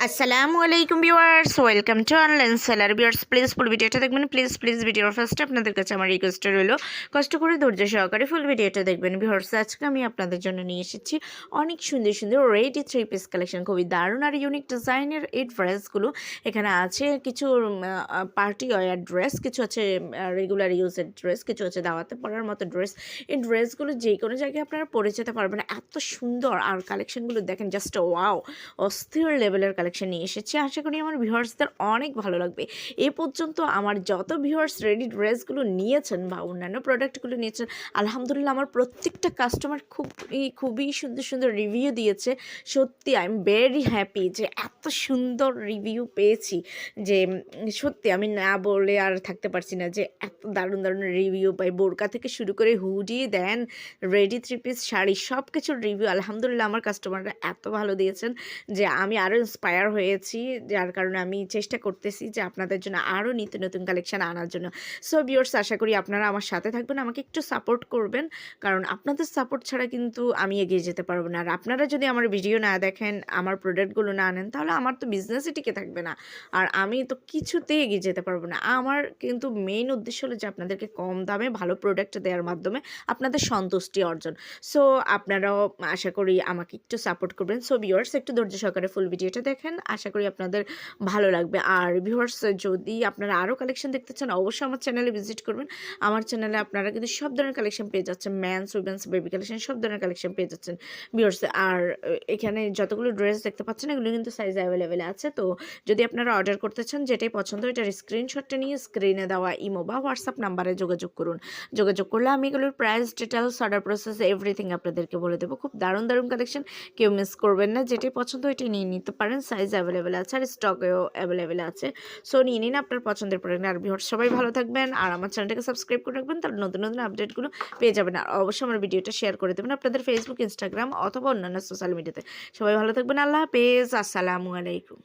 আসসালামু আলাইকুম viewers, welcome to online seller. Viewers please ফুল ভিডিওটা দেখবেন, প্লিজ ভিডিওর ফার্স্টে আপনাদের কাছে আমার রিকোয়েস্টটা রইলো, কষ্ট করে ধৈর্য সহকারে ফুল ভিডিওটা দেখবেন। ভিউয়ার্স আজকে আমি আপনাদের জন্য নিয়ে এসেছি অনেক সুন্দর সুন্দর রেডি থ্রি পিস কালেকশন, খুবই দারুণ আর ইউনিক ডিজাইনের এই ড্রেসগুলো। এখানে আছে কিছু পার্টি ওয়্যার ড্রেস, কিছু আছে রেগুলার ইউজের ড্রেস, কিছু আছে দাওয়াতে পরার মতো ড্রেস। এই ড্রেসগুলো যে কোনো জায়গায় আপনারা পরে যেতে পারবেন, এত সুন্দর। আর কালেকশনগুলো দেখেন, জাস্ট ওয়াও, অস্থির লেভেলের কালেকশন নিয়ে এসেছি। আশা করি আমার ভিউয়ার্সদের অনেক ভালো লাগবে। এ পর্যন্ত আমার যত ভিউয়ার্স রেডি ড্রেসগুলো নিয়েছেন বা অন্যান্য প্রোডাক্টগুলো নিয়েছেন, আলহামদুলিল্লাহ আমার প্রত্যেকটা কাস্টমার খুবই সুন্দর সুন্দর রিভিউ দিয়েছে। সত্যি আই এম ভেরি হ্যাপি যে এত সুন্দর রিভিউ পেয়েছি, যে সত্যি আমি না বলে আর থাকতে পারছি না যে এত দারুণ দারুণ রিভিউ পাই। বোরকা থেকে শুরু করে হুডি দেন, রেডি থ্রি পিস শাড়ি, সব কিছুর রিভিউ আলহামদুলিল্লাহ আমার কাস্টমাররা এত ভালো দিয়েছেন যে আমি আরও ইন্সপায়ার হয়েছি। যার কারণে আমি চেষ্টা করতেছি যে আপনাদের জন্য আরও নিত্য নতুন কালেকশান আনার জন্য। সো ভিউয়ার্স, আশা করি আপনারা আমার সাথে থাকবেন, আমাকে একটু সাপোর্ট করবেন, কারণ আপনাদের সাপোর্ট ছাড়া কিন্তু আমি এগিয়ে যেতে পারবো না। আর আপনারা যদি আমার ভিডিও না দেখেন, আমার প্রোডাক্টগুলো না আনেন, তাহলে আমার তো বিজনেসই টিকে থাকবে না, আর আমি তো কিছুতেই এগিয়ে যেতে পারবো না। আমার কিন্তু মেইন উদ্দেশ্য হলো যে আপনাদেরকে কম দামে ভালো প্রোডাক্ট দেওয়ার মাধ্যমে আপনাদের সন্তুষ্টি অর্জন। সো আপনারাও আশা করি আমাকে একটু সাপোর্ট করবেন। সো ভিউয়ার্স, একটু ধৈর্য সহকারে ফুল ভিডিওটা দেখেন, আশা করি আপনাদের ভালো লাগবে। আর ভিউয়ার্স, যদি আপনারা আরও কালেকশন দেখতে চান, অবশ্যই আমার চ্যানেলে ভিজিট করবেন। আমার চ্যানেলে আপনারা কিন্তু সব ধরনের কালেকশন পেয়ে যাচ্ছেন, ম্যানস, উইমেন্স, বেবি কালেকশন, সব ধরনের কালেকশন পেয়ে যাচ্ছেন ভিউয়ার্স। আর এখানে যতগুলো ড্রেস দেখতে পাচ্ছেন, এগুলো কিন্তু সাইজ অ্যাভেলেবেল আছে। তো যদি আপনারা অর্ডার করতে চান, যেটাই পছন্দ এটার স্ক্রিনশটটা নিয়ে স্ক্রিনে দেওয়া ইমো বা হোয়াটসঅ্যাপ নাম্বারে যোগাযোগ করুন। যোগাযোগ করলে আমি এগুলোর price, details, order process everything আপনাদেরকে বলে দেবো। খুব দারুণ দারুণ কালেকশন, কেউ মিস করবেন না। যেটাই পছন্দ ওইটাই নিয়ে নিতে পারেন, সাইজ অ্যাভেলেবেল আছে আর স্টকেও অ্যাভেলেবেল আছে। সো নিয়ে নিন আপনার পছন্দের প্রোডাক্ট। আর ভিউয়ার্স সবাই ভালো থাকবেন, আর আমার চ্যানেলটাকে সাবস্ক্রাইব করে রাখবেন, তাহলে নতুন নতুন আপডেটগুলো পেয়ে যাবেন। আর অবশ্যই আমার ভিডিওটা শেয়ার করে দেবেন আপনাদের ফেসবুক, ইনস্টাগ্রাম অথবা অন্যান্য সোশ্যাল মিডিয়াতে। সবাই ভালো থাকবেন, আল্লাহ হাফেজ, আসসালামু আলাইকুম।